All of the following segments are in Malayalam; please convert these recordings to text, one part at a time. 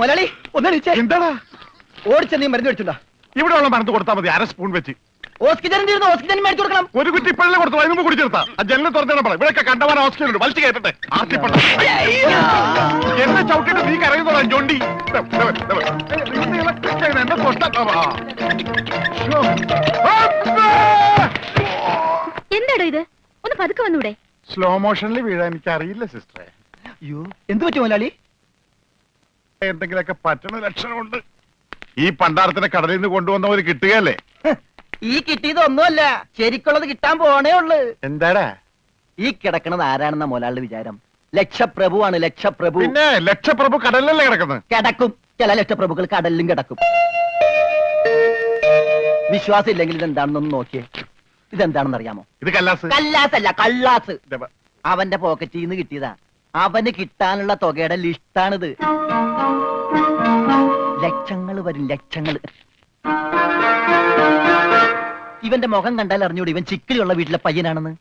മുതലാളി ഒന്നടിച്ചേ. എന്താടാ ഓടിച്ച നീ മരുന്ന് മേടിച്ചുണ്ടാ? ഇവിടെ ഉള്ള മരുന്ന് കൊടുത്താൽ മതി, അര സ്പൂൺ വെച്ച്. ഓക്സിജൻ തീർന്നു, ഓക്സിജൻ മേടിച്ചു കൊടുക്കണം. ഒരു കുറ്റി ഇപ്പോഴല്ലേ കൊടുത്തു, അതിന് കുടിച്ചെടുത്താ. ആ ജനലിൽ തുറന്നിടാൻ പറ. ഇവിടെയൊക്കെ കണ്ടവാൻ ഓക്സിജൻ ഉണ്ട്, വലിച്ചു കയറ്റട്ടെ. എന്നെ ചവിട്ടിട്ട് നീ കരയുന്നോടാ ജോണ്ടി. എന്നെ എന്താടോ ഇത്? ഒന്ന് പതുക്കെ വന്നൂടെ? സ്ലോ മോഷനിൽ വീഴാൻ എനിക്ക് അറിയില്ല സിസ്റ്ററെ. അയ്യോ, എന്ത് പറ്റും മുതലാളി? എന്തെങ്കിലുമൊക്കെ പറ്റണ ലക്ഷണമുണ്ട്. ഈ പണ്ടാരത്തിനെ കടലിൽ നിന്ന് കൊണ്ടുവന്നവര് കിട്ടുകയല്ലേ? ഈ കിട്ടിയതൊന്നുമല്ല, ശരിക്കുള്ളത് കിട്ടാൻ പോണേ ഉള്ളു. എന്താടാ ഈ കിടക്കണത് ആരാണെന്ന മുതലാളിയുടെ വിചാരം? ലക്ഷപ്രഭുവാണ്, ലക്ഷപ്രഭു. പിന്നെ ലക്ഷപ്രഭു കടലിലല്ലേ കിടക്കുന്നത്? കിടക്കും, ചില ലക്ഷപ്രഭുക്കൾ കടലിലും കിടക്കും. വിശ്വാസം ഇല്ലെങ്കിൽ ഇതെന്താണെന്നൊന്ന് നോക്കിയേ. ഇതെന്താണെന്ന് അറിയാമോ? ഇത് കല്ലാസ്. കല്ലാസല്ല, കള്ളാസ്. അവന്റെ പോക്കറ്റിൽ നിന്ന് കിട്ടിയതാ. അവന് കിട്ടാനുള്ള തുകയുടെ ലിസ്റ്റാണിത്. ലക്ഷങ്ങൾ വരും, ലക്ഷങ്ങൾ. ഇവന്റെ മുഖം കണ്ടാൽ അറിഞ്ഞൂടെ ഇവൻ ചിക്കിലുള്ള വീട്ടിലെ പയ്യനാണെന്ന്.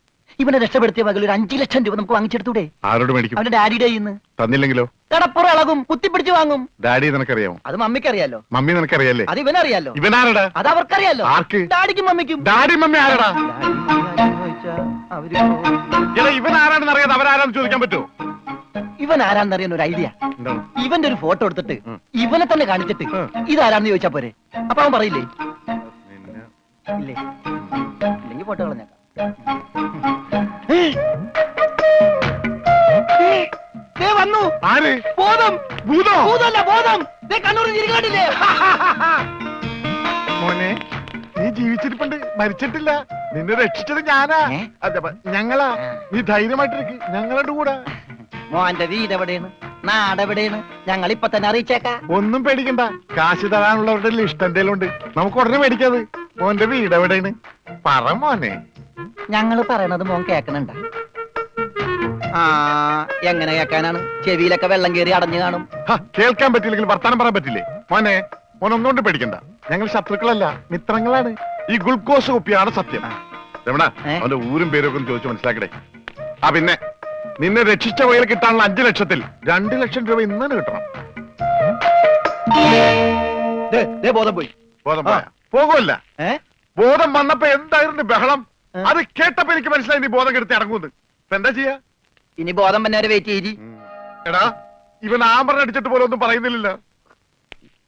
ഇവനെ രക്ഷപ്പെടുത്തിയ വകയിൽ ഒരു 5 ലക്ഷം രൂപ നമുക്ക് വാങ്ങിച്ചെടുത്തൂടെ? ആരോട് മേടിക്കും? അവന്റെ ഡാഡിയുടെ ഇന്ന്. തന്നില്ലെങ്കിലോ? കടപ്പുറ ഇളകും, കുത്തിപ്പിടിച്ച് വാങ്ങും. ഡാഡി നിനക്കറിയാമോ? അത് മമ്മിക്കറിയാലോ. മമ്മി നിനക്കറിയാലേ? അത് ഇവനറിയാലോ. ഇവനാരടാ? അത് അവർക്കറിയാലോ. ആർക്ക്? ഡാഡിക്കും മമ്മിക്കും. ഡാഡി മമ്മി ആരടാ? അവര് ഇവൻ ആരാണെന്ന് അറിയാതെ അവരാരാന്ന് ചോദിക്കാൻ പറ്റുമോ? ഇവൻ ആരാന്നറിയാൻ ഒരു ഐഡിയ. ഇവന്റെ ഒരു ഫോട്ടോ എടുത്തിട്ട് ഇവനെ തന്നെ കാണിച്ചിട്ട് ഇതാരാന്ന് ചോദിച്ചാ പോരെ? അപ്പൊ അവൻ പറയില്ലേ? ഇല്ലേ? ഇല്ലെങ്കിൽ ഫോട്ടോ കളഞ്ഞേക്കാം. വന്നു. ആര്? ബോധം. ഭൂതോ? ഭൂതമല്ല, ബോധം. കണ്ണൂർ ചിരിക്കാട്ടില്ലേ? മോനെ, നീ ജീവിച്ചിരിപ്പുണ്ട്, മരിച്ചിട്ടില്ല. നിന്നെ രക്ഷിച്ചത് ഞാനാ, ഞങ്ങളാ. നീ ധൈര്യമായിട്ടിരിക്ക്, ഞങ്ങളുടെ കൂടെ. മോന്റെ വീട് എവിടെയാണ്, നാടെവിടെയാണ്? ഞങ്ങൾ ഇപ്പൊ തന്നെ അറിയിച്ചേക്കാം. ഒന്നും പേടിക്കണ്ട, കാശ് തരാനുള്ളവരുടെ ലിസ്റ്റ് എന്തേലും ഉണ്ട്, നമുക്ക് ഉടനെ മേടിക്കാത്. മോന്റെ വീട് എവിടെയാണ്? പറ മോനെ. ഞങ്ങള് പറയണത് മോൻ കേക്കണണ്ട? ആ, എങ്ങനെ കേക്കാനാണ്? ചെവിയിലൊക്കെ വെള്ളം കയറി അടഞ്ഞു കാണും. കേൾക്കാൻ പറ്റില്ലെങ്കിൽ വർത്താനം പറയാൻ പറ്റില്ലേ? മോനെ, മോൻ ഒന്നുകൊണ്ട് പേടിക്കണ്ട, ഞങ്ങൾ ശത്രുക്കളല്ല, മിത്രങ്ങളാണ്. ഈ ഗ്ലൂക്കോസ് കുപ്പിയാണ് സത്യം. രമണ, അവന്റെ ഊരും പേരും ഒക്കെ ചോദിച്ചു മനസ്സിലാക്കടേ. ആ പിന്നെ, നിന്നെ രക്ഷിച്ച വകയിൽ കിട്ടാനുള്ള 5 ലക്ഷത്തിൽ 2 ലക്ഷം രൂപ ഇന്ന് കിട്ടണം. ബോധം പോയി. ബോധം പോയാ? പോകുമല്ല. ബോധം വന്നപ്പോ എന്തായിരുന്നു ബഹളം? അത് കേട്ടപ്പോ എനിക്ക് മനസ്സിലായി നീ ബോധം കെടുത്ത് ഇറങ്ങുന്നു. ഇപ്പൊ എന്താ ചെയ്യാ? ഇനി ബോധം വന്നവരെ വെയിറ്റ് ചെയ്തി. എടാ, ഇവൻ ആമ്പറിനെ അടിച്ചിട്ട് പോലെ ഒന്നും പറയുന്നില്ലല്ലോ.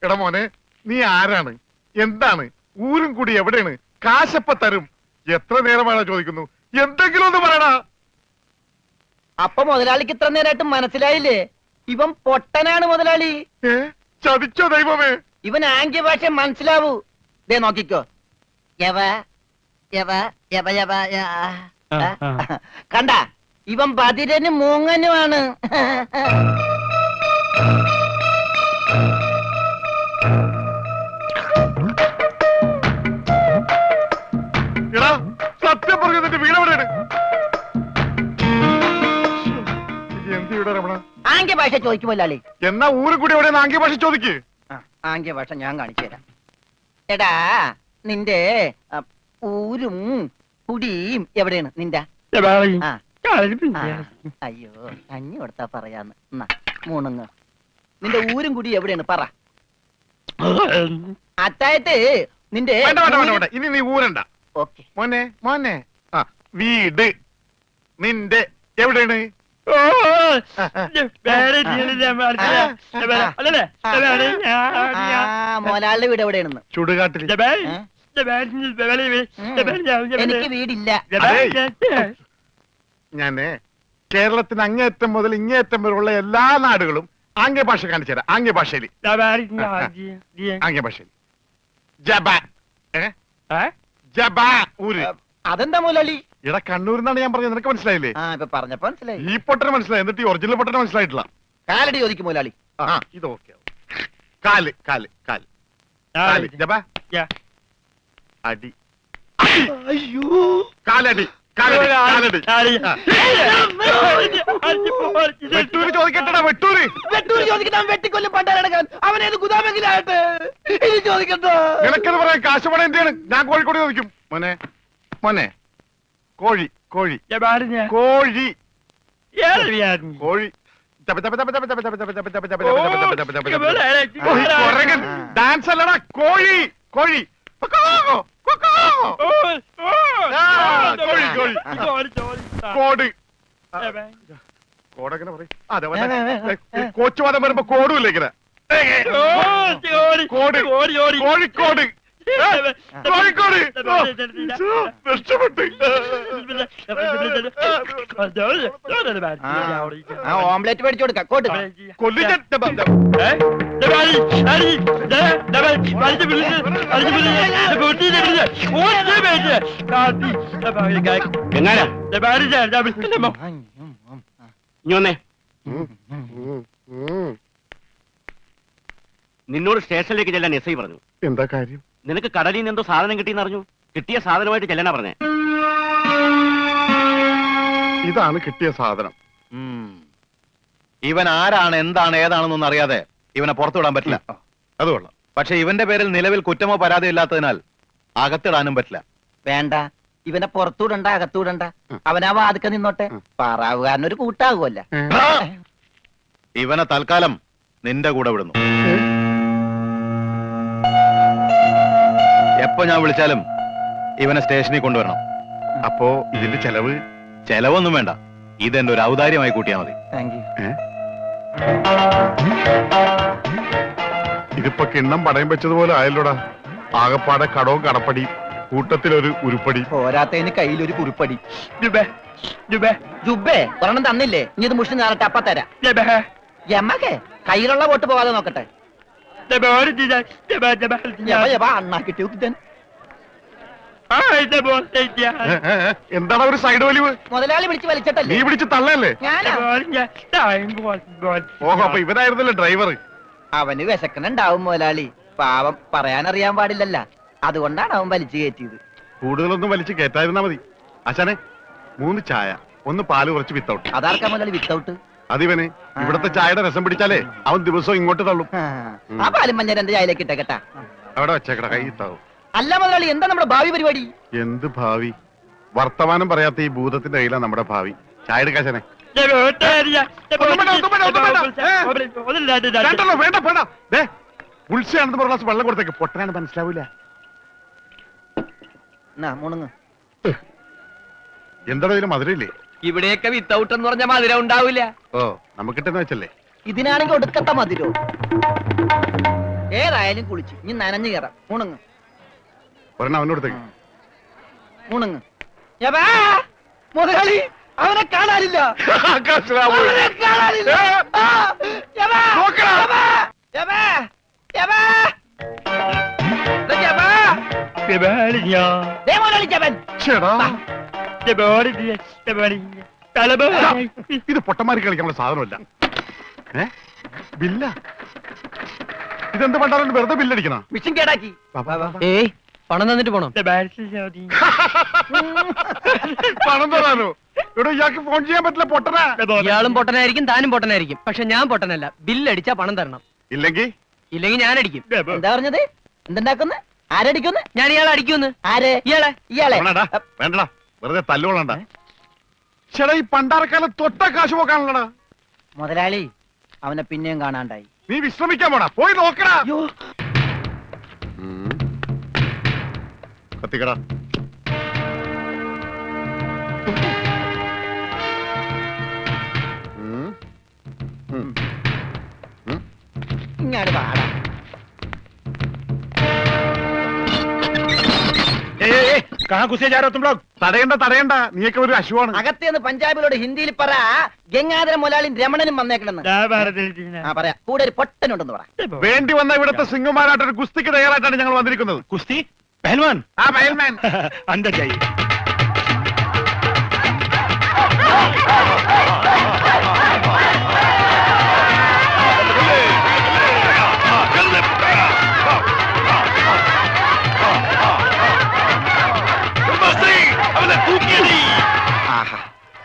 എടാ മോനെ, നീ ആരാണ്, എന്താണ്, ഊരും കൂടി എവിടെയാണ്, കാശപ്പ തരും, എത്ര നേരമാണോ ചോദിക്കുന്നു, എന്തെങ്കിലും ഒന്ന് പറയടാ. അപ്പൊ മുതലാളിക്ക് ഇത്ര നേരമായിട്ട് മനസ്സിലായില്ലേ? ഇവൻ പൊട്ടനാണ് മുതലാളി. ചതിച്ചോ ദൈവമേ? ഇവൻ ആംഗ്യ ഭാഷ മനസ്സിലാവൂ. ദേ നോക്കിക്കോ. കണ്ട, ഇവൻ ബദിരനും മൂങ്ങനുമാണ്. എടാ, സത്യം പറഞ്ഞു, നിന്റെ വീട് എവിടെയാണ്? എന്തിവിടെ രമണ? ആംഗ്യ ഭാഷ ചോദിക്കും മുതലാളി. എന്നാ ഊരും കൂടി എവിടെയാണ് ആംഗ്യ ഭാഷ ചോദിക്ക്. ആംഗ്യ ഭാഷ ഞാൻ കാണിച്ചു തരാം. എടാ, നിന്റെ ഊരും കുടിയും എവിടെയാണ് നിന്റെ? അയ്യോ, കഞ്ഞി കൊടുത്താ പറയാന്ന്. മൂണങ്ങ്. നിന്റെ ഊരും കുടി എവിടെയാണ് പറ. അത്തായത്ത് നിന്റെ. ഇനി നീ ഊരണ്ട. ഓക്കെ മോനെ, മോനെ, വീട് നിന്റെ എവിടെയാണ്? മോലാളിന്റെ വീട് എവിടെയാണെന്ന്? ചുടുകാട്ടിൽ. എനിക്ക് വീടില്ല. ഞാന് കേരളത്തിന് അങ്ങേയറ്റം മുതൽ ഇങ്ങേയറ്റം വരെയുള്ള എല്ലാ നാടുകളും ആംഗ്യ ഭാഷ കാണിച്ചു തരാം. ആംഗ്യ ഭാഷയിൽ. ആംഗ്യ ഭാഷയിൽ. അതെന്താ മുതലാളി? ഇവിടെ കണ്ണൂരിന്നാണ് ഞാൻ പറഞ്ഞത്, നിനക്ക് മനസ്സിലായില്ലേ? പറഞ്ഞപ്പോ മനസ്സിലായി. ഈ പൊട്ടന് മനസ്സിലായി, എന്നിട്ട് ഈ ഒറിജിനൽ പൊട്ടന് മനസ്സിലായിട്ടില്ല. കാലടി ചോദിക്കും മുതലാളി. ഇത് ഓക്കെ. കാല് കാല് കാല് കാല്. ജബ അടി. അയ്യോ, കാലടി കാലടി കാലടി. വെട്ടൂര് ചോദിക്കട്ടെടാ, വെട്ടൂര്. വെട്ടൂര് ചോദിക്കണം. വെട്ടിക്കൊല്ലും പണ്ടാരടക്കാൻ. അവനേത് ഗുദാമെങ്കിലായിട്ട് ഇനി ചോദിക്കട്ടോ. നിനക്കെന്ന് പറയാൻ കാശ് പണം എന്റെയാണ്. ഞാൻ കോഴിക്കോട് ചോദിക്കും. മോനെ, മോനെ, കോഴി കോഴി കോഴി കോഴി. ഡാൻസ് അല്ലടാ, കോഴി കോഴി കൊക്കോ, കൊക്കോ. കോഴി കോഴി കോട് കോടെങ്ങനെ പറയും? അതെ കോച്ചുവാദം വരുമ്പോ കോടുമില്ല ഇങ്ങനെ. കോട് കോഴിക്കോട് കോഴിക്കോട് നഷ്ടപ്പെട്ട്. ഓംലെറ്റ് മേടിച്ചു കൊടുക്കാം കോട്ട് കൊല്ലിച്ച നിന്നോട് സ്റ്റേഷനിലേക്ക് ചെല്ലാൻ എസ് ഐ പറഞ്ഞു. എന്താ കാര്യം? നിനക്ക് കടലിൽ നിന്ന് എന്തോ സാധനം കിട്ടിയെന്ന് അറിഞ്ഞു. കിട്ടിയ സാധനമായിട്ട് ചെല്ലാനാ പറഞ്ഞേ. ഇതാണ് കിട്ടിയ സാധനം. ഇവൻ ആരാണ്, എന്താണ്, ഏതാണെന്നൊന്നും അറിയാതെ ഇവനെ പുറത്തുവിടാൻ പറ്റില്ല. അത് കൊള്ളാം. പക്ഷെ ഇവന്റെ പേരിൽ നിലവിൽ കുറ്റമോ പരാതിയോ ഇല്ലാത്തതിനാൽ അകത്തിടാനും പറ്റില്ല. വേണ്ട, ഇവനെ പുറത്തൂടണ്ട അകത്തൂടണ്ട, അവനാ വാതുക്ക നിന്നോട്ടെ. പാറാവുകാരനൊരു കൂട്ടാകുമല്ല. ഇവനെ തൽക്കാലം നിന്റെ കൂടെ വിടുന്നു. എപ്പോ ഞാൻ വിളിച്ചാലും ഇവനെ സ്റ്റേഷനിൽ കൊണ്ടുവരണം. അപ്പോ ഇതിന്റെ ചെലവ്? ചെലവൊന്നും വേണ്ട, ഇതെന്റെ ഒരു ഔദാര്യമായി കൂട്ടിയാൽ മതി. Thank you. ഇതിപ്പോ കിണ്ണം പടയം വെച്ചതുപോലെ ആയല്ലോടാ. ആകപ്പാടെ കടവും കടപ്പടി, കൂട്ടത്തിലൊരു ഉരുപ്പടി. പോരാത്തതിന് കയ്യിലൊരു കുറിപ്പടി. ജുബേ ഒരെണ്ണം തന്നില്ലേ, ഇനി ഇത് മുഷിന് നേരട്ടെ അപ്പ തരാം. യമകെ കയ്യിലുള്ള വോട്ട് പോകാതെ നോക്കട്ടെ. അണ്ണാ കിട്ടിയ ഉദ്ദൻ. എന്താണ് ഒരു സൈഡ് വലിവ്? മുതലാളി പിടിച്ച് നീ വലിച്ചിട്ടല്ലേ പിടിച്ച് തള്ളല്ലേ? ഞാനാ. ഓഹോ, അപ്പൊ ഇവനായിരുന്നല്ലേ ഡ്രൈവർ? അവന് വിശക്കണുണ്ടാവും മുതലാളി, പാവം പറയാനറിയാൻ പാടില്ലല്ല, അതുകൊണ്ടാണ് അവൻ വലിച്ചു കയറ്റിയത്. കൂടുതലൊന്നും വലിച്ച് കേറ്റായിരുന്നാ മതി. ആശാനെ 3 ചായ, 1 പാല്, കുറച്ച് വിത്തൗട്ട്. അതാർക്കാ മുതലാളി വിത്തൗട്ട്? അതിവന് ഇവിടത്തെ ചായയുടെ രസം പിടിച്ചാലേ അവൻ ദിവസവും ഇങ്ങോട്ട് തള്ളും. ആ പാലും മഞ്ഞ എന്റെ ചായയിലേക്ക് ഇട്ടേക്കട്ടാ. അവിടെ വെച്ചേക്കട, കൈ ഇത്താവും. അല്ല മുതലാളി, എന്താ നമ്മുടെ ഭാവി പരിപാടി? എന്ത് ഭാവി? വർത്തമാനം പറയാത്ത ഈ ഭൂതത്തിന്റെ കയ്യിലാണ് നമ്മുടെ ഭാവി. ചായ എടുക്കാശനെ. വേണ്ട വേണ്ട, ഉത്സയാണെന്ന് പറഞ്ഞ ഗ്ലാസ് വെള്ളം കൊടുത്തേക്ക്. പൊട്ടനാണ് മനസ്സിലാവൂല. മുണുങ്ങ്. എന്താണോ ഇതിന് മധുരയില്ലേ? ഇവിടെയൊക്കെ വിത്തൗട്ട് എന്ന് പറഞ്ഞ മധുരം ഉണ്ടാവില്ല. ഓ, നമുക്കിട്ടെന്ന് വെച്ചല്ലേ. ഇതിനാണെങ്കിൽ ഒടുക്കത്തെ മതിരോ. ഏതായാലും കുളിച്ച് ഇനി നനഞ്ഞു കയറാം. മുണുങ്ങ് ഒരെണ്ണം അവനോടത്തേക്ക്. മുണുങ്ങ്. യബാ, മുതലാളി അവനെ കാണാനില്ല. അവനെ കാണാനില്ല. ആ, യബാ, യബാ, യബാ, യബാ. ദേ യബാ. ദേ മുതലാളി ജബൻ. ചേടാ, ഇത് പൊട്ടന്മാരി കളിക്കാനുള്ള സാധനമല്ല. ബില്ല ഇതെന്ത് പണ്ടാലും വെറുതെ ബില്ലടിക്കണ? മിഷൻ കേടാക്കി. ഏയ്, പണം തന്നിട്ട് പോണം. പണം തരാനോ? ഇവിടെ ഇയാൾക്ക് ഫോൺ ചെയ്യാൻ പറ്റില്ല. പൊട്ടനാ. ഇയാളും പൊട്ടനായിരിക്കും, താനും പൊട്ടനായിരിക്കും. പക്ഷെ ഞാൻ പൊട്ടനല്ല. ബില്ലടിച്ചാ പണം തരണം. ഇല്ലെങ്കിൽ ഞാൻ അടിക്കും. എന്താ പറഞ്ഞത്? എന്തുണ്ടാക്കുന്നു? ആരടിക്കുന്നു? ഞാൻ ഇയാളെ അടിക്കുമെന്ന്. ആരെ? ഇയാളെ. ഇയാളെ വേണ്ടടാ, വെറുതെ തല്ലുകൊള്ളണ്ട. ചേടാ, ഈ പണ്ടാരക്കാലം തൊട്ട കാശ് പോക്കാണല്ലടാ. മുതലാളി അവനെ പിന്നെയും കാണാണ്ടായി. നീ വിശ്രമിക്കാൻ പോടാ, പോയി നോക്കടാ. കത്തിക്കടാ. ഇങ്ങാട് പാടാ. തടയണ്ട തടയണ്ട, നീയൊക്കെ ഒരു അശുവാണ്. അകത്തേന്ന് പഞ്ചാബിലോട് ഹിന്ദിയിൽ പറ, ഗംഗാധര മുതലാളിയും രമണനും വന്നേക്കണെന്ന്. ആ പറയാ, കൂടെ ഒരു പൊട്ടനുണ്ടെന്ന് പറ. വേണ്ടി വന്ന ഇവിടുത്തെ സിംഗുമാരായിട്ട് ഒരു കുസ്തിക്ക് തയ്യാറായിട്ടാണ് ഞങ്ങൾ വന്നിരിക്കുന്നത്. കുസ്തി പഹൽവാൻ. ആ പഹൽമാൻ അന്തർ ജായി. ആഹാ,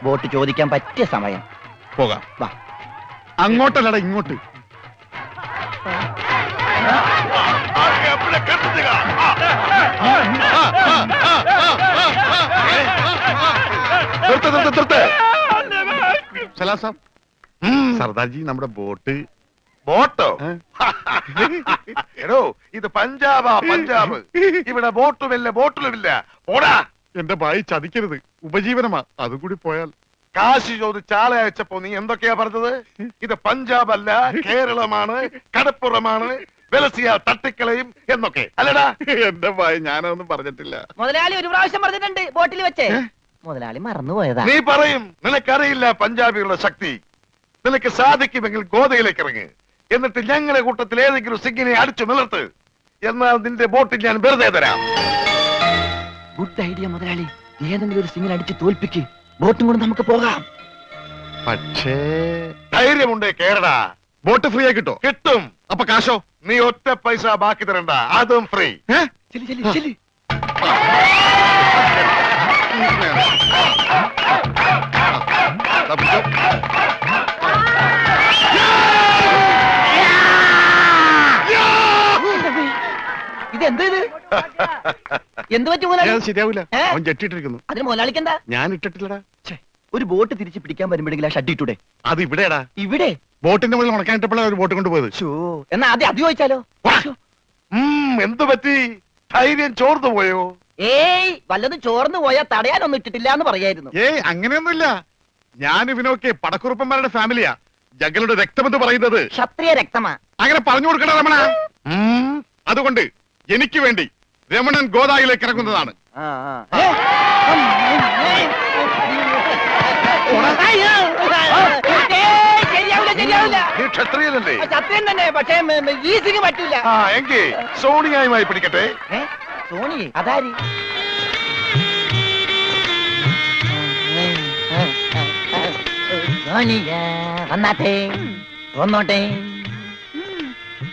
വോട്ട് ചോദിക്കാൻ പറ്റിയ സമയം. പോകാം. വാ. അങ്ങോട്ടല്ലടാ, ഇങ്ങോട്ട്. നിർത്ത്. സലാം സാബ്, സർദാർജി നമ്മുടെ ബോട്ട് ബോട്ടോ എടോ ഇത് പഞ്ചാബാ പഞ്ചാബ്. ഇവിടെ ബോട്ടുമില്ല ബോട്ടിലുമില്ല. പോടാ. എന്റെ ഭായി ചതിക്കരുത്, ഉപജീവനമാ. അതുകൂടി പോയാൽ കാശി ചോദിച്ച് ആളെ അയച്ചപ്പോ നീ എന്തൊക്കെയാ പറഞ്ഞത്? ഇത് പഞ്ചാബ് അല്ല, കേരളമാണ്, കടപ്പുറമാണ്, വെലസിയ തട്ടിക്കളയും എന്നൊക്കെ അല്ലടാ. എന്റെ ഭായി ഞാനൊന്നും പറഞ്ഞിട്ടില്ല. മുതലാളി ഒരു പ്രാവശ്യം പറഞ്ഞിട്ടുണ്ട് ബോട്ടിൽ വെച്ചേ. മുതലാളി മറന്നുപോയതാ. നീ പറയും നിനക്കറിയില്ല പഞ്ചാബികളുടെ ശക്തി. നിനക്ക് സാധിക്കുമെങ്കിൽ ഗോതയിലേക്ക് ഇറങ്ങ്. എന്നിട്ട് ഞങ്ങളുടെ കൂട്ടത്തിൽ ഏതെങ്കിലും സിംഗിനെ അടിച്ചു നിലർത്ത്. എന്നാൽ നിന്റെ ബോട്ടിൽ ഞാൻ വെറുതെ തരാം. ഗുഡ് ഐഡിയ മുതലാളി. ഏതെങ്കിലും ഒരു സിംഗിനെ അടിച്ച് തോൽപ്പിക്ക്. ബോട്ടും കൊണ്ട് നമുക്ക് പോകാം. പക്ഷേ ധൈര്യമുണ്ടേ കേരള. ബോട്ട് ഫ്രീ ആയി കിട്ടോ? കിട്ടും. അപ്പൊ കാശോ? നീ ഒറ്റ പൈസ ബാക്കി തരണ്ട, അതും ഫ്രീ. ചെല്ലി ചെല്ലി ചെല്ലി. ഇതെന്ത് ഇത്? എന്ത് പറ്റും മുതലാളി? ശരിയാവില്ല, ഏ? അവൻ ജെട്ടിട്ടിരിക്കുന്നു. അതിന് മുതലാളിക്കെന്താ? ഞാൻ ഇട്ടിട്ടില്ലടാ. ഒരു ബോട്ട് തിരിച്ച് പിടിക്കാൻ വരുമ്പോഴെങ്കിലും ആ ഷഡ് ഇട്ടൂടെ? അത് ഇവിടെടാ. ഇവിടെ ബോട്ടിന്റെ മുകളിൽ ഉണക്കാനിട്ടപ്പോഴാണ് ഒരു ബോട്ട് കൊണ്ടുപോയത്. ഷോ എന്നാ ആദ്യം അത് ചോദിച്ചാലോ? ശ്ശോ. എന്തു പറ്റി? ധൈര്യം ചോർന്നു പോയോ? ഏയ് വല്ലതും ചോർന്നു പോയാൽ തടയാനൊന്നും ഇട്ടിട്ടില്ല എന്ന് പറയായിരുന്നു. ഏയ് അങ്ങനെയൊന്നുമില്ല. ഞാൻ ഇവനൊക്കെ പടക്കുറുപ്പന്മാരുടെ ഫാമിലിയാ. ജഗലുടെ രക്തമെന്ന് പറയുന്നത് ക്ഷത്രിയ രക്തമാ. അങ്ങനെ പറഞ്ഞു കൊടുക്കണ രമണ. അതുകൊണ്ട് എനിക്ക് വേണ്ടി രമണൻ ഗോദായിലേക്ക് ഇറങ്ങുന്നതാണ്. ശരിയാവില്ല ശരിയാവില്ല. നീ ക്ഷത്രിയനല്ലേ? സത്യം തന്നെ. പക്ഷേ ഈ സിംഗ് പറ്റൂല. എങ്കിൽ സോണിയായുമായി പിടിക്കട്ടെ. സോണി അതാരി? സോണിയ വന്നാട്ടെ വന്നോട്ടെ.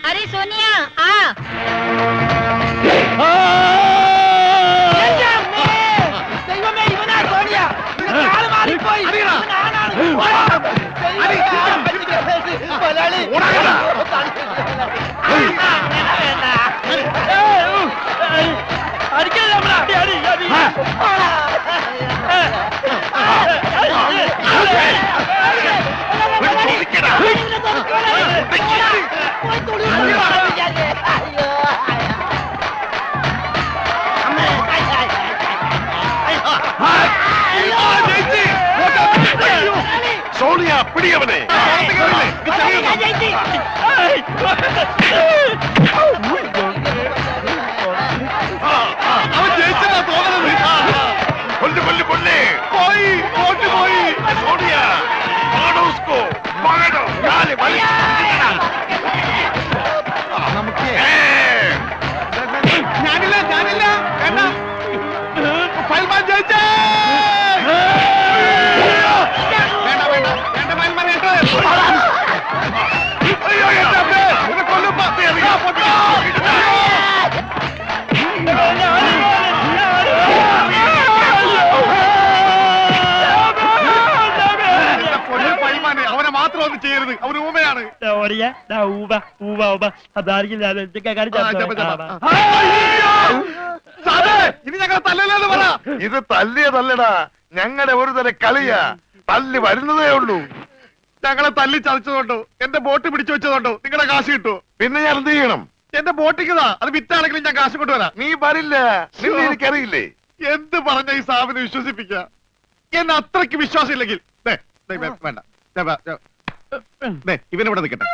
अरे सोनिया आ ദൈവമേ ഇവനാ സോണിയ. ആള് മാറിപ്പോയി. ഇവനാണാണ്. മുതലാളി. സോണിയ പിടിയവനെ. അവൻ ജയിച്ചതാ തോന്നുന്നത്. കൊല്ല് കൊല്ല് കൊല്ല്. പോയി, ബോട്ട് പോയി. സോണിയ മാറോ ഉസ്കോ. മാറോ. കാല് വലി. നമുക്ക് ഏ. ഞാനില്ല ഞാനില്ല വേണ്ട. ഫയൽമാൻ ജയിച്ചേ. വേണ്ട വേണ്ട വേണ്ട ഫയൽമാൻ കേട്ടോ. അയ്യോ എന്റെ അമ്മേ. ഇത് കൊല്ലും പത്തി എറിയാ. പൊട്ടോ. അവനെ മാത്രം ഒന്നും ചെയ്യരുത്. അവന് ഊമയാണ്. ഇനി ഞങ്ങൾ തല്ലല്ലെന്ന് പറ. ഇത് തല്ലിയതല്ലടാ, ഞങ്ങളുടെ ഒരു തരം കളിയാ. തല്ലി വരുന്നതേ ഉള്ളൂ. ഞങ്ങളെ തല്ലി ചതച്ചതുകൊണ്ടോ എന്റെ ബോട്ട് പിടിച്ചു വെച്ചതുകൊണ്ടോ നിങ്ങളുടെ കാശ് കിട്ടുമോ? പിന്നെ ഞാൻ എന്ത് ചെയ്യണം? എന്റെ ബോട്ടിക്കതാ, അത് വിറ്റാണെങ്കിലും ഞാൻ കാശ് കൊണ്ടുവരാം. നീ വരില്ല. നിന്നെ എനിക്കറിയില്ലേ. എന്ത് പറഞ്ഞ ഈ സാബിനെ വിശ്വസിപ്പിക്ക? എന്നെ അത്രയ്ക്ക് വിശ്വാസം ഇല്ലെങ്കിൽ വേണ്ട. ഇവനിവിടെ നിൽക്കട്ടെ.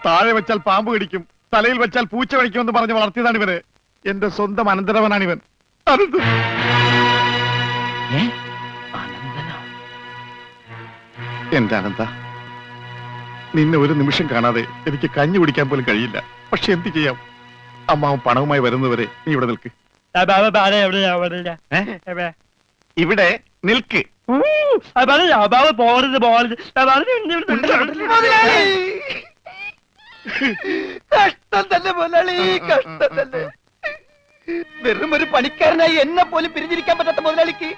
താഴെ വെച്ചാൽ പാമ്പ് കടിക്കും, തലയിൽ വെച്ചാൽ പൂച്ച കടിക്കുമെന്ന് പറഞ്ഞ് വളർത്തിയതാണ് ഇവന്. എന്റെ സ്വന്തം അനന്തരവനാണ് ഇവൻ. അനന്ത്. എന്റെ അനന്ത, നിന്നെ ഒരു നിമിഷം കാണാതെ എനിക്ക് കഞ്ഞി കുടിക്കാൻ പോലും കഴിയില്ല. പക്ഷെ എന്ത് ചെയ്യാം? അമ്മാവൻ പണവുമായി വരുന്നവരെ നീ ഇവിടെ നിൽക്ക്. ഇവിടെ നിൽക്ക്. കഷ്ടം തന്നെ മുതലാളി, കഷ്ടം തന്നെ. വെറും ഒരു പണിക്കാരനായി എന്നെ പോലും പിരിഞ്ഞിരിക്കാൻ പറ്റാത്ത മുതലാളിക്ക്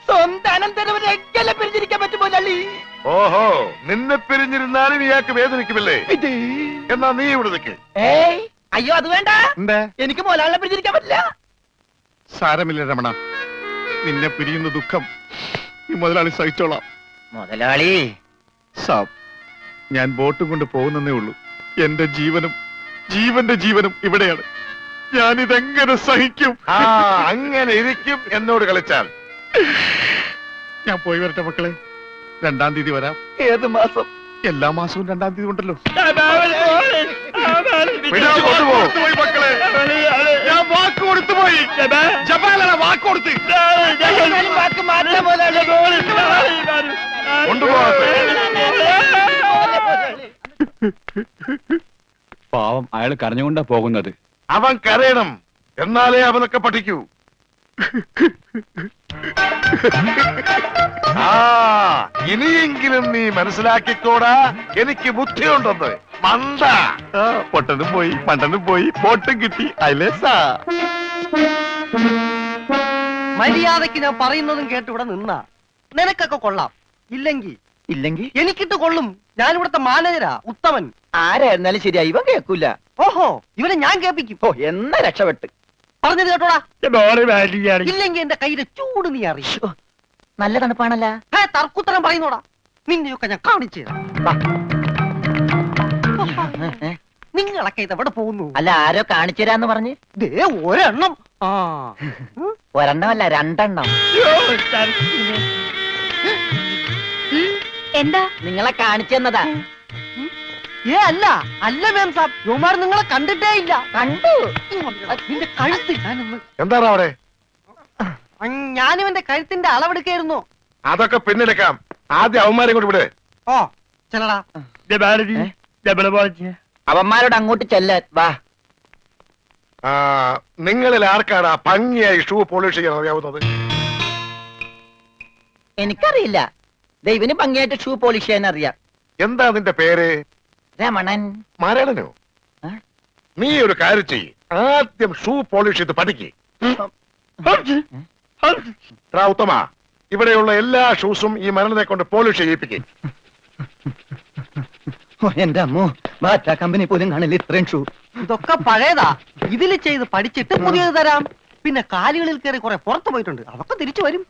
സ്വന്തം അനന്തരവനെ എങ്ങനെ പിരിഞ്ഞിരിക്കാൻ പറ്റും മുതലാളി? ഓഹോ, നിന്നെ പിരിഞ്ഞിരുന്നാലും ഇയാൾക്ക് വേദനിക്കുമല്ലേ? എന്നാ നീ ഇവിടെ നിൽക്ക്. ഏയ് അയ്യോ അത് വേണ്ട. എന്താ? എനിക്ക് മുതലാളിനെ പിരിഞ്ഞിരിക്കാൻ പറ്റില്ല. സാരമില്ല രമണ, നിന്നെ പിരിയുന്ന ദുഃഖം ഈ മുതലാളി സഹിച്ചോളാം. മുതലാളി സാബ്, ഞാൻ ബോട്ടും കൊണ്ട് പോകുന്നേ ഉള്ളൂ. എന്റെ ജീവന്റെ ജീവനും ഇവിടെയാണ്. ഞാനിതെങ്ങനെ സഹിക്കും? അങ്ങനെ ഇരിക്കും എന്നോട് കളിച്ചാൽ. ഞാൻ പോയി വരട്ടെ മക്കളെ. 2-ാം തീയതി വരാം. ഏത് മാസം? എല്ലാ മാസവും 2-ാം തീയതി ഉണ്ടല്ലോ. പിടിച്ചു കൊണ്ടുപോകും. പോയി മക്കളെ, ഞാൻ വാക്ക് കൊടുത്തു പോയി. ജപാലല്ല, വാക്ക് കൊടുത്ത് വാക്ക് മാറ്റാൻ മുതലാളി. കൊണ്ടുപോകട്ടെ. പാവം, അയാൾ കരഞ്ഞുകൊണ്ടാ പോകുന്നത്. അവൻ കരയണം, എന്നാലേ അവനൊക്കെ പഠിക്കൂ. ഇനിയെങ്കിലും നീ മനസ്സിലാക്കിക്കോടാ, എനിക്ക് ബുദ്ധിയുണ്ടെന്ന്. മണ്ട. പൊട്ടനും പോയി, മണ്ടനും പോയി, ബോട്ടും കിട്ടി. അയലേസാ. മര്യാദക്ക് ഞാൻ പറയുന്നതും കേട്ട് ഇവിടെ നിന്നാ നിനക്കൊക്കെ കൊള്ളാം. ഇല്ലെങ്കിൽ എനിക്കിട്ട് കൊള്ളും. ഞാൻ ഇവിടുത്തെ മാനേജരാ, ഉത്തമൻ. ആരായിരുന്നാലും ശരിയാ, ഇവൻ കേൾക്കൂല. ഓഹോ, ഇവനെ ഞാൻ കേൾപ്പിക്കും. ഓ, എന്നാ രക്ഷപ്പെട്ട്. പറഞ്ഞത് കേട്ടോടാ. ഇല്ലെങ്കിൽ എന്റെ കയ്യിലെ ചൂട് നീ അറിയോ? നല്ല തണുപ്പാണല്ല. തർക്കുത്തരം പറയുന്നോടാ. നിന്നെയൊക്കെ ഞാൻ കാണിച്ചു തരാം. നിങ്ങളൊക്കെ ഇതെവിടെ പോകുന്നു? അല്ല, ആരോ കാണിച്ചു തരാന്ന് പറഞ്ഞ്. ദേ ഒരെണ്ണം. ഒരെണ്ണമല്ല, 2 എന്താ? നിങ്ങളെ കാണിച്ചു തന്നതാ. അല്ല മാം സാബ്, യുമാർ നിങ്ങളെ കണ്ടിട്ടേ ഇല്ല. കണ്ടു. നിന്റെ കഴുത്ത് ഞാനൊന്ന്. എന്താണ് അവിടെ? ഞാനിവന്റെ കഴുത്തിന്റെ അളവെടുക്കായിരുന്നു. അതൊക്കെ പിന്നെടുക്കാം. ആദ്യം അവന്മാരെ കൊണ്ട് വിട്. ഓ ചെല്ലടാ. അവന്മാരോട് അങ്ങോട്ട് ചെല്ലാൻ വാ. നിങ്ങളിൽ ആർക്കാണ് ഭംഗിയായി ഷൂ പോളിഷ് ചെയ്യാൻ അറിയാവുന്നത്? എനിക്കറിയില്ല. ദൈവന് ഭംഗിയായിട്ട് ഷൂ പോളിഷ് ചെയ്യാൻ അറിയാം. എന്താ നിന്റെ പേര്? രമണൻ. മരണനോ? നീ ഒരു കാര്യം ചെയ്യ്, ആദ്യം ഷൂ പോളിഷ് ചെയ്ത് പഠിക്ക്. ഉത്തമ, ഇവിടെയുള്ള എല്ലാ ഷൂസും ഈ മരണനെ കൊണ്ട് പോളിഷ് ചെയ്യിപ്പിക്കും. എന്റെ അമ്മോ, ബാറ്റ കമ്പനി പോലും കാണില്ല ഇത്രയും ഷൂ. ഇതൊക്കെ പഴയതാ. ഇതിൽ ചെയ്ത് പഠിച്ചിട്ട് പുതിയത് തരാം. പിന്നെ കാലുകളിൽ കയറി കുറെ പുറത്തു പോയിട്ടുണ്ട്, അതൊക്കെ തിരിച്ചു വരും.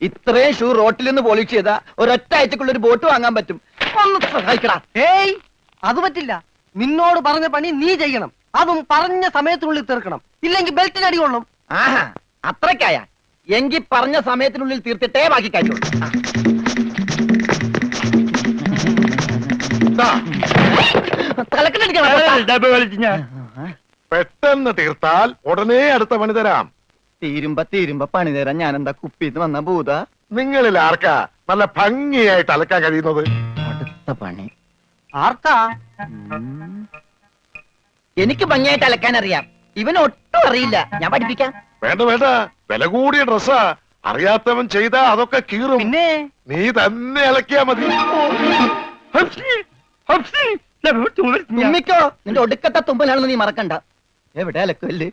ഇത്രയും ഷൂ റോട്ടിൽ നിന്ന് പോളിഷ് ചെയ്താ ഒരൊറ്റ ആഴ്ചക്കുള്ള ഒരു ബോട്ട് വാങ്ങാൻ പറ്റും. ഒന്ന് സഹായിക്കടാ. ഏയ്, അത് പറ്റില്ല. നിന്നോട് പറഞ്ഞ പണി നീ ചെയ്യണം. അതും പറഞ്ഞ സമയത്തിനുള്ളിൽ തീർക്കണം. ഇല്ലെങ്കിൽ ബെൽറ്റിന് അടി കൊള്ളും. ആഹാ, അത്രക്കായ എങ്കിൽ പറഞ്ഞ സമയത്തിനുള്ളിൽ തീർത്തിട്ടേ ബാക്കി കാര്യമുള്ളൂ. പെട്ടെന്ന് തീർത്താൽ ഉടനെ അടുത്ത പണി തരാം. തീരുമ്പ പണി തരാൻ ഞാൻ എന്താ കുപ്പിന്ന് വന്ന ഭൂത? നിങ്ങളിൽ ആർക്കാ നല്ല ഭംഗിയായിട്ട് അലക്കാൻ കഴിയുന്നത്? അടുത്ത പണി ആർക്കാ? എനിക്ക് ഭംഗിയായിട്ട് അലക്കാൻ അറിയാം. ഇവന് ഒട്ടും അറിയില്ല. ഞാൻ പഠിപ്പിക്കാം. വേണ്ട വേണ്ട, വില കൂടിയ ഡ്രസ്സാ. അറിയാത്തവൻ ചെയ്താ അതൊക്കെ കീറും. പിന്നെ നീ തന്നെ അലക്കിയാ മതി. തുമ്മിക്കോ, നിന്റെ ഒടുക്കത്തെ തുമ്പലാണെന്ന് നീ മറക്കണ്ട. എവിടെ അലക്കല്ലേ?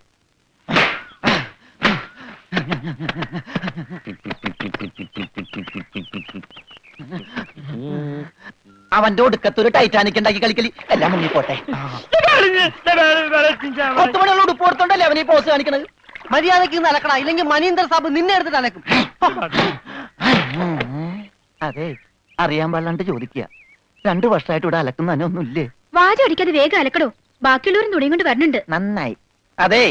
അവന്റെ ഒടുക്കത്ത് ഒരു ടൈറ്റാനിക് ഉണ്ടാക്കി കളിക്കലി. എല്ലാം മുങ്ങിപ്പോട്ടെ. 10 മണിയുള്ള ഉടുപ്പ് കൊടുത്തോണ്ടല്ലേ അവനീ പോസ് കാണിക്കണത്. മര്യാദക്ക് ഇന്ന് അലക്കടാ, ഇല്ലെങ്കിൽ മനീന്ദർ സാബ് നിന്നെ എടുത്തിട്ട് അലക്കും. അതെ, അറിയാൻ പാടില്ലാണ്ട് ചോദിക്കുക. 2 വർഷമായിട്ട് ഇവിടെ അലക്കുന്ന ഒന്നുമില്ലേ? വാചടിക്കാതെ വേഗം അലക്കടോ. ബാക്കിയുള്ളവരും തുണിയും കൊണ്ട് വരണുണ്ട്. നന്നായി. അതെ,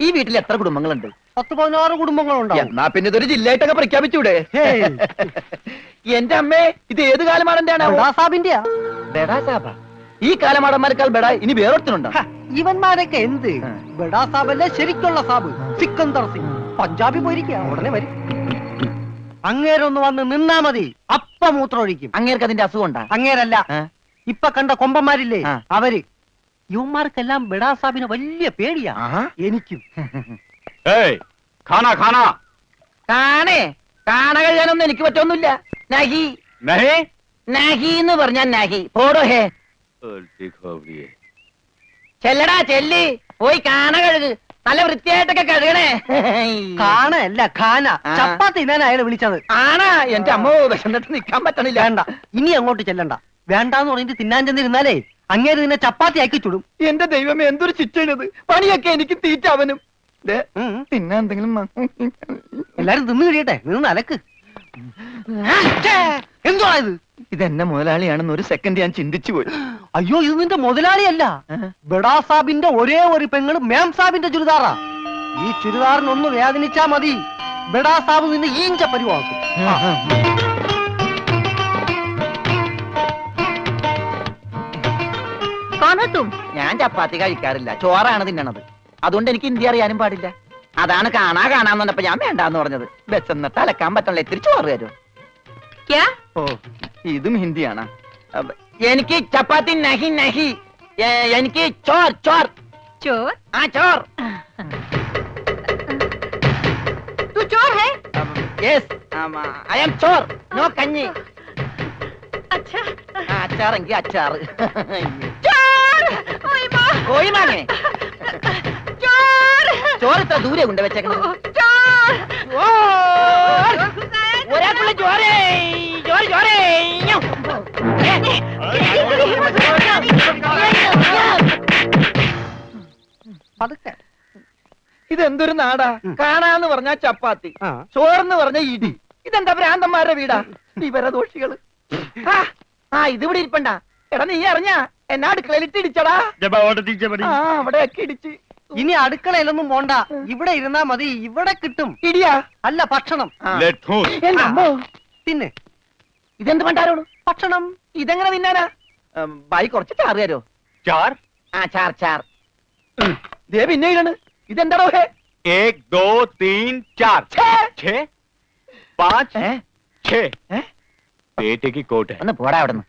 ഈ വീട്ടിൽ എത്ര കുടുംബങ്ങളുണ്ട്? 10-16 കുടുംബങ്ങളുണ്ടാവും. എന്നാ പിന്നെ ഇതൊരു ജില്ലയായിട്ടൊക്കെ പ്രഖ്യാപിച്ചൂടെ? എന്റെ അമ്മേ, ഇത് ഏത് കാലമാടന്റെയാണ്? സാബിന്റെയാ. ബെഡാ സാബ. ഈ കാലമാടന്മാരെക്കാൾ ബെഡാ ഇനി വേറൊരുത്തനുണ്ടോ? ഇവന്മാരൊക്കെ എന്ത്? ബഡാ സാബല്ലേ ശരിക്കുള്ള സാബ്, സിക്കന്ദർ സിംഗ്. പഞ്ചാബി പോയിരിക്കുക, ഉടനെ വരും. അങ്ങേരൊന്ന് വന്ന് നിന്നാ മതി, അപ്പ മൂത്രമൊഴിക്കും. അങ്ങേർക്ക് അതിന്റെ അസുഖം ഉണ്ടാ? അങ്ങേരല്ല, ഇപ്പൊ കണ്ട കൊമ്പന്മാരില്ലേ ആ. അവര്. യുവന്മാർക്കെല്ലാം ബഡാ സാബിന് വലിയ പേടിയാ. എനിക്കും. കാണ കഴിയാനൊന്നും എനിക്ക് പറ്റൊന്നുമില്ല. നഹി നഹി എന്ന് പറഞ്ഞാൽ നഹി. പോടോ ഹേ. ചെല്ലടാ, ചെല്ലി പോയി കാണ കഴുക്. നല്ല വൃത്തിയായിട്ടൊക്കെ കഴുകണേ. കാണല്ല, ഖാന. ചപ്പാത്തി തിന്നാൻ അയാളെ വിളിച്ചത്. ആണാ? എന്റെ അമ്മ വിശന്നിട്ട് നിക്കാൻ പറ്റണില്ല. വേണ്ട, ഇനി അങ്ങോട്ട് ചെല്ലണ്ട. വേണ്ടാന്ന് പറഞ്ഞിട്ട് തിന്നാൻ ചെന്നിരുന്നാലേ അങ്ങേര് നിന്നെ ചപ്പാത്തി ആക്കി ചുടും. എന്റെ ദൈവമേ, എന്തൊരു ശിക്ഷയാണിത്. പണിയൊക്കെ എനിക്ക് തീറ്റ അവനും. പിന്നെ എന്തെങ്കിലും എല്ലാരും തിന്നു കഴിയട്ടെ, നിന്ന് അലക്ക്. എന്തുവാ ഇത്? ഇതെന്നെ മുതലാളിയാണെന്ന് ഒരു സെക്കൻഡ് ഞാൻ ചിന്തിച്ചു പോയി. അയ്യോ, ഇത് നിന്റെ മുതലാളിയല്ല. ബഡാ സാബിന്റെ ഒരേ ഒരു പെങ്ങള് മേം സാബിന്റെ ചുരിദാറാ. ഈ ചുരിദാറിനൊന്ന് വേദനിച്ചാ മതി, ബഡാ സാബ് നിന്നെ ഈഞ്ച പരിവാക്കും. ഞാൻ ചപ്പാത്തി കഴിക്കാറില്ല, ചോറാണ് തിന്നണത്. അതുകൊണ്ട് എനിക്ക് ഹിന്ദി അറിയാനും പാടില്ല. അതാണ് കാണാന്ന് പറഞ്ഞപ്പോ ഞാൻ വേണ്ടാന്ന് പറഞ്ഞത്. ബസ്സെന്നിട്ട് അലക്കാൻ പറ്റണല്ലോ, ഇത്തിരി ചോറ് തരും. ഓ, ഇതും ഹിന്ദിയാണ്. എനിക്ക് ചപ്പാത്തി നഹി നഹി, എനിക്ക് ചോർ ചോർ ചോർ ആ ചോർ. तू चोर है? Yes, I am Chor, no കഞ്ഞി. अच्छा അച്ചാറെങ്കിൽ അച്ചാറ്. चोर ओए माँ കോഴി മാങ്ങേ चोर ചോറ് ഇത്ര ദൂരെ കൊണ്ട് വെച്ചേക്കണത്. चोर ഒരാൾക്കുള്ള ചോരേ ചോര ചോരേ. പതുക്കെ. ഇതെന്തൊരു നാടാ? കാണാന്ന് പറഞ്ഞാ ചപ്പാത്തി, ആ. ചോറെന്ന് പറഞ്ഞ ഇടി. ഇതെന്താ ഭ്രാന്തന്മാരുടെ വീടാ? വിവരദോഷികള്. ഇതിവിടെ ഇരിപ്പണ്ട. എടാ നീ അറിഞ്ഞാ എന്നാ അടുക്കളയിലിട്ട് ഇടിച്ചടാ? അവിടെയൊക്കെ ഇടിച്ച്. ഇനി അടുക്കളയിലൊന്നും പോണ്ട, ഇവിടെ ഇരുന്നാ മതി. ഇവിടെ കിട്ടും ഇടിയാ അല്ല ഭക്ഷണം. എന്റെ അമ്മോ. തിന്നെ ഇതെന്ത് പണ്ടാരോട് ഭക്ഷണം. ഇതെങ്ങനെ തിന്നാനാ? ബായി കുറച്ച് ചാറ് തരോ? चार ചാർ ചാർ. ദേ പിന്നെ ഇതാണ്. ഇതെന്താടോ? ഹേ 1 2 3 4 6 5 6 पेटे की कोट है। ഒന്ന് പോടാ അവിടെ നിന്ന്.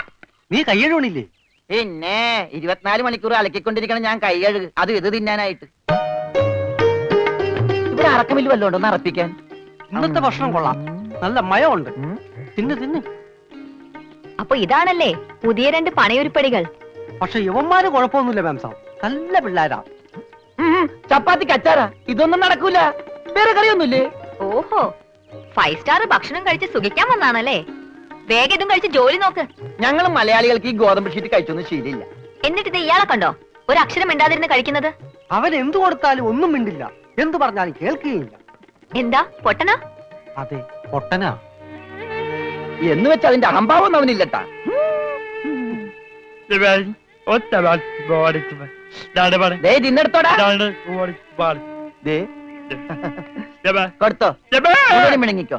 നീ കയ്യഴുണില്ലേ? പിന്നെ 24 മണിക്കൂർ അലക്കിക്കൊണ്ടിരിക്കണം ഞാൻ കൈ കഴുകു. അത് ഇത് തിന്നാനായിട്ട്. ഇവിടെ അറക്കമില്ല വല്ലതും ഉണ്ടോ ഒന്ന് അറപ്പിക്കാൻ? ഇന്നത്തെ ഭക്ഷണം കൊള്ളാം, നല്ല മയമുണ്ട്. തിന്ന് തിന്ന്. അപ്പൊ ഇതാണല്ലേ പുതിയ 2 പണയൊരുപ്പടികൾ. പക്ഷെ യവന്മാര് കുഴപ്പമൊന്നുമില്ല മാം സാബ്, നല്ല പിള്ളേരാ. ചപ്പാത്തിക്ക് അച്ചാറാ? ഇതൊന്നും നടക്കൂല. വേറെ കറിയൊന്നുമില്ലേ? ഓഹോ, 5 സ്റ്റാർ ഭക്ഷണം കഴിച്ച് സുഖിക്കാൻ വന്നാണല്ലേ? വേഗം ഇതും കഴിച്ച് ജോലി നോക്ക്. ഞങ്ങൾ മലയാളികൾക്ക് ഈ ഗോതമ്പ് ഷീറ്റ് കഴിച്ചൊന്നും ശീലില്ല. എന്നിട്ട് ഇത് ഇയാളെ കണ്ടോ ഒരു അക്ഷരം മിണ്ടാതിരുന്ന് കഴിക്കുന്നത്? അവൻ എന്തു കൊടുത്താലും ഒന്നും മിണ്ടില്ല, എന്തു പറഞ്ഞാലും കേൾക്കുകയില്ല. എന്താ പൊട്ടനാ? അതെ, പൊട്ടനാ. എന്ന് വെച്ച് അതിന്റെ അഹംഭാവം അവനില്ലട്ടാ. ദേ തിന്നെടുത്തോടാ. ദേ കൊടുത്തോ, മുഴുവനും മിണങ്ങിക്കോ.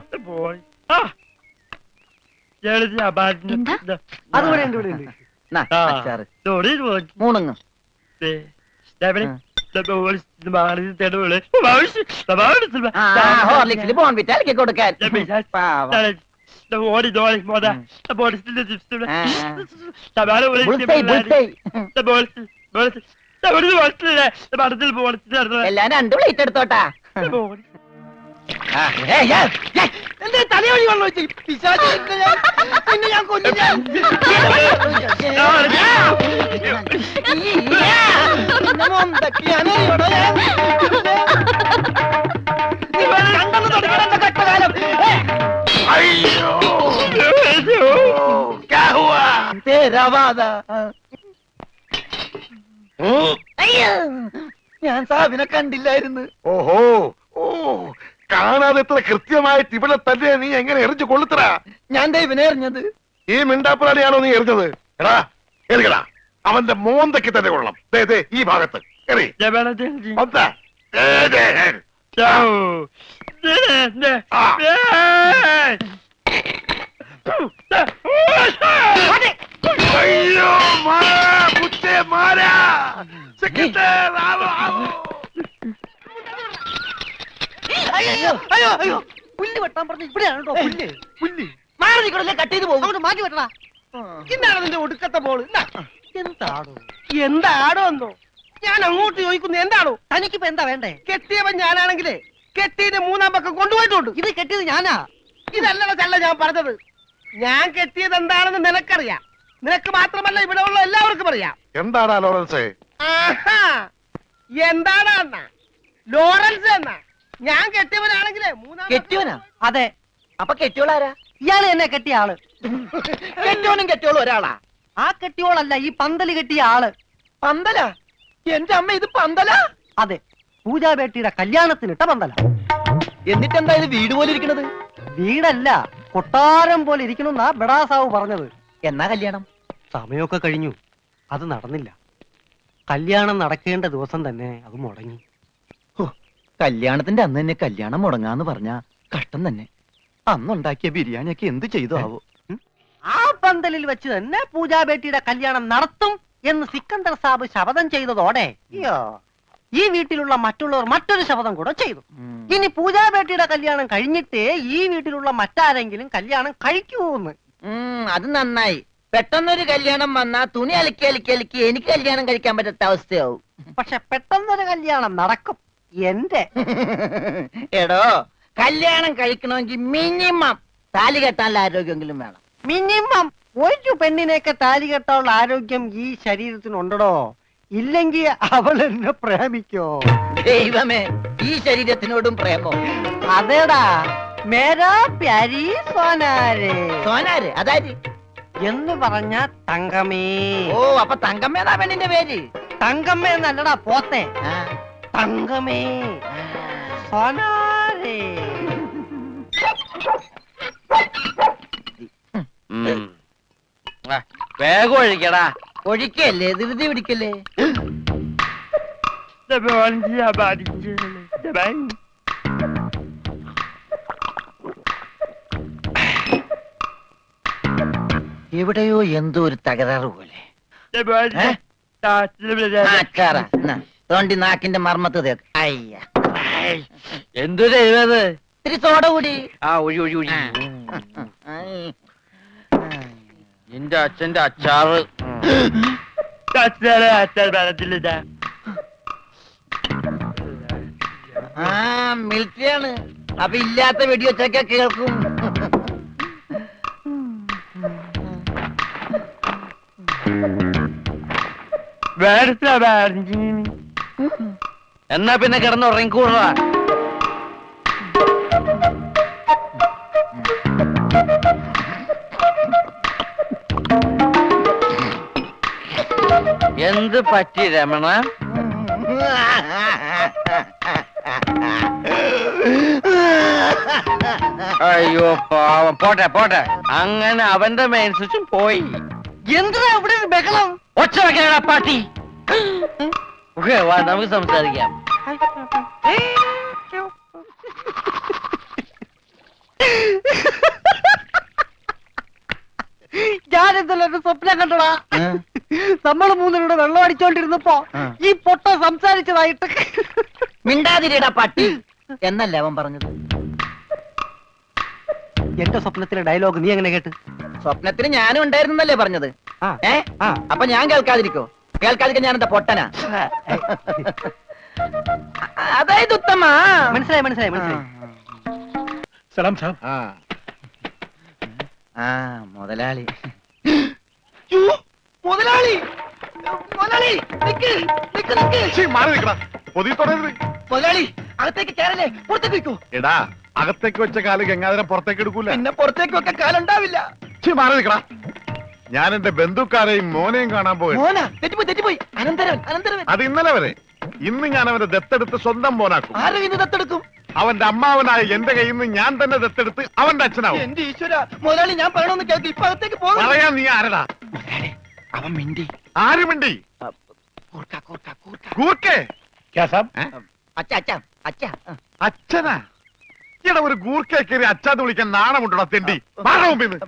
എന്താ? അത് ഇവിടെ ഉണ്ട്, ഇവിടെ ഉണ്ട്. നാ, അച്ചാറ് മൂണുങ്ങ്. ഹോർലിക്സിൽ ബോൺവിറ്റ ഇളക്കി കൊടുക്കാൻ. പാവം. ബുൾസൈ. എല്ലാം 2 പ്ലേറ്റ് എടുത്തോട്ടാ. തലയോടി വെള്ളം വെച്ച് പിന്നെ ഞാൻ കൊല്ലും. ഞാൻ സാബിനെ കണ്ടില്ലായിരുന്നു. ഓഹോ, ഓ, കാണാതെ എത്ര കൃത്യമായിട്ട് ഇവിടെ തന്നെ നീ എങ്ങനെ എറിഞ്ഞു കൊള്ളുത്തറാ? ഞാൻ ദൈവനെ എറിഞ്ഞത്. ഈ മിണ്ടാപ്പുറാണിയാണോ നീ എറിഞ്ഞത്? എടാ എറിയടാ, അവന്റെ മോന്തയ്ക്ക് തന്നെ കൊള്ളണം. ദേ ദേ ഈ ഭാഗത്ത് എറി. ഒന്ന്. ദേ, ദേ. ആ. അയ്യോ മാറാ, കുത്തേ മാറാ. സെക്കൻഡ്, ആവോ, ആവോ. അയ്യോ അയ്യോ അയ്യോ, പുല്ല് വെട്ടാൻ പറഞ്ഞു. ഇവിടെയാണ് കേട്ടോ പുല്ല്. പുല്ല് മാറി നിൽക്കണല്ലേ, കട്ട് ചെയ്ത് പോകും. അങ്ങോട്ട് മാറ്റി വെട്ടടാ. ഇന്നാണ് നിന്റെ ഒടുക്കത്തെ ബോള്. എന്താടോ എന്താടോ എന്തോ ഞാൻ അങ്ങോട്ട് ചോദിക്കുന്നു. എന്താണോ തനിക്കിപ്പോ എന്താ വേണ്ടേ? കെട്ടിയവൻ ഞാനാണെങ്കിലേ കെട്ടിയത് 3-ാം പക്കം കൊണ്ടുപോയിട്ടുണ്ട്. ഇത് കെട്ടിയത് ഞാനാ. ഇതല്ലല്ലോ ചല്ല ഞാൻ പറഞ്ഞത്. ഞാൻ കെട്ടിയത് എന്താണെന്ന് നിനക്കറിയാം. നിനക്ക് മാത്രമല്ല ഇവിടെ ഉള്ള എല്ലാവർക്കും അറിയാം. എന്താടാ ലോറൻസേ? ആഹാ, എന്താടാ എന്നാ ലോറൻസ് എന്നാ? ഞാൻ കെട്ടിയവനാണെങ്കിലേ 3-ാം കെട്ടിയോനാ? അതെ. അപ്പൊ കെട്ടിയോളാരാ? ഇയാള് എന്നെ കെട്ടിയ ആള്. കെട്ടിയോനും കെട്ടിയോളും ഒരാളാ. ആ കെട്ടിയോളല്ല, ഈ പന്തല് കെട്ടിയ ആള്. പന്തല? എന്റെ അമ്മ, ഇത് പന്തല? അതെ, പൂജാബേട്ടിയുടെ കല്യാണത്തിനിട്ട പന്തല. എന്നിട്ടെന്താ ഇത് വീട് പോലെ ഇരിക്കണത്? വീടല്ല, കൊട്ടാരം പോലെ ഇരിക്കണമെന്നാ ബഡാസാവ് പറഞ്ഞത്. എന്നാ കല്യാണം? സമയമൊക്കെ കഴിഞ്ഞു, അത് നടന്നില്ല. കല്യാണം നടക്കേണ്ട ദിവസം തന്നെ അത് മുടങ്ങി. കല്യാണത്തിന്റെ അന്ന് തന്നെ കല്യാണം മുടങ്ങാന്ന് പറഞ്ഞാ കഷ്ടം തന്നെ. അന്നുണ്ടാക്കിയ ബിരിയാണിയൊക്കെ എന്ത് ചെയ്തു ആവോ? ആ പന്തലിൽ വെച്ച് തന്നെ പൂജാബേട്ടിയുടെ കല്യാണം നടത്തും എന്ന് സിക്കന്ദർ സാബ് ശപഥം ചെയ്തതോടെ അയ്യോ, ഈ വീട്ടിലുള്ള മറ്റുള്ളവർ മറ്റൊരു ശപഥം കൂടെ ചെയ്തു. ഇനി പൂജാബേട്ടിയുടെ കല്യാണം കഴിഞ്ഞിട്ടേ ഈ വീട്ടിലുള്ള മറ്റാരെങ്കിലും കല്യാണം കഴിക്കൂന്ന്. അത് നന്നായി. പെട്ടെന്നൊരു കല്യാണം വന്നാ തുണി അലക്കി അലക്കി അലക്കി എനിക്ക് കല്യാണം കഴിക്കാൻ പറ്റാത്ത അവസ്ഥയാവും. പക്ഷെ പെട്ടെന്നൊരു കല്യാണം നടക്കും എന്റെ. എടോ, കല്യാണം കഴിക്കണമെങ്കിൽ മിനിമം താലി കെട്ടാനുള്ള ആരോഗ്യമെങ്കിലും വേണം. മിനിമം ഒരു പെണ്ണിനെയൊക്കെ താലി കെട്ടാനുള്ള ആരോഗ്യം ഈ ശരീരത്തിനുണ്ടോ? ഇല്ലെങ്കിൽ അവൾ എന്നെ പ്രേമിക്കോ? ദൈവമേ, ഈ ശരീരത്തിനോടും പ്രേമോ? അതേടാ, മേരാ പ്യാരി സോനാരെ സോനാര് അതാര് എന്ന് പറഞ്ഞ തങ്കമേ. ഓ, അപ്പൊ തങ്കമ്മേതാ പെണ്ണിന്റെ പേര്? തങ്കമ്മ എന്നല്ലടാ പോത്തെ, ആ, തങ്കമേ സോനാരെ. വേഗം ഒഴിക്കടാ. ഒഴിക്കല്ലേ, ധൃതി പിടിക്കല്ലേ. എവിടെയോ എന്തോ ഒരു തകരാറ് പോലെ. തോണ്ടി നാക്കിന്റെ മർമ്മത്ത് തേക്ക്. അയ്യ, എന്തു ചെയ്തത്? ഇത്തിരി സോഡ കൂടി. ആ ഒഴി ഒഴി ഒഴി. നിന്റെ അച്ഛന്റെ അച്ചാറ്. ആ, മിലിറ്ററിയാണ്. അപ്പൊ ഇല്ലാത്ത വെടിവെച്ചൊക്കെ കേൾക്കും. എന്നാ പിന്നെ കിടന്ന് ഉറങ്ങിക്കൂടാ. എന്ത് പറ്റി രമണ? അയ്യോ പാവം. പോട്ടെ പോട്ടെ, അങ്ങനെ അവന്റെ മെയിൻ സ്വിച്ചും പോയി. എന്തിനാ ഇവിടെ ഒരു ബഹളം? ഒച്ച വെക്കാനാ പാട്ടി. ഓക്കെ, വാ നമുക്ക് സംസാരിക്കാം. ഞാൻ ഇന്നലെ ഒരു സ്വപ്നം കണ്ടടാ. നമ്മള് മൂന്നിലൂടെ വെള്ളം അടിച്ചോണ്ടിരുന്നപ്പോ ഈ പൊട്ട സംസാരിച്ചതായിട്ട്. മിണ്ടാതിരിടാ പട്ടി എന്നല്ലേ അവൻ പറഞ്ഞത്? എന്റെ സ്വപ്നത്തിലെ ഡയലോഗ് നീ എങ്ങനെ കേട്ട്? സ്വപ്നത്തിന് ഞാനും ഉണ്ടായിരുന്നല്ലേ പറഞ്ഞത്? അപ്പൊ ഞാൻ കേൾക്കാതിരിക്കോ? കേൾക്കാതിരിക്കാൻ ഞാൻ എന്താ പൊട്ടനാ? അതായത് ഉത്തമ. മനസ്സിലായി മനസ്സിലായി മനസ്സിലായി. സലാം സാബ്. ആ, മുതലാളി. മുതലാളി മുതലാളി നിക്ക് നിക്ക് നിക്ക്. മാറി നിൽക്കടാ, പൊതി തുടരുത്. മുതലാളി അകത്തേക്ക് കയറല്ലേ, പുറത്തേക്ക് വെക്കൂ. എടാ, അകത്തേക്ക് വെച്ച കാല് ഗംഗാധരം പുറത്തേക്ക് എടുക്കൂല. പിന്നെ പുറത്തേക്ക് വെക്കാൻ കാലുണ്ടാവില്ല. മാറി നിൽക്കടാ. ഞാൻ എന്റെ ബന്ധുക്കാരെയും മോനെയും കാണാൻ പോയി. മോനാ? തെറ്റിപ്പോയി തെറ്റിപ്പോയി. അനന്തരവൻ അനന്തരവൻ. അത് ഇന്നലെ വരെ. ഇന്ന് ഞാൻ അവനെ ദത്തെടുത്ത് സ്വന്തം മോനാക്കും. ആരും ഇത് ദത്തെടുക്കും? അവന്റെ അമ്മാവനായ എന്റെ കയ്യിൽ നിന്ന് ഞാൻ തന്നെ ദത്തെടുത്ത് അവന്റെ അച്ഛനാവും. എന്റെ ഈശ്വര, മുതലാളി ഞാൻ പറയണമെന്ന് കേൾക്ക്. ഇപ്പൊ അകത്തേക്ക് പോകും. പറയാൻ നീ ആരടാ? അവൻ മിണ്ടി. ആര് മിണ്ടി? കൂർക്ക കൂർക്ക കൂർക്ക. ഗൂർക്കേ? അച്ഛ അച്ഛ അച്ഛ. അച്ഛനാ? ഇവിടെ ഒരു ഗൂർക്കയെ കയറി അച്ഛാന്ന് വിളിക്കാൻ നാണമുണ്ടോ തെണ്ടി? മാറാ മുമ്പിന്ന്.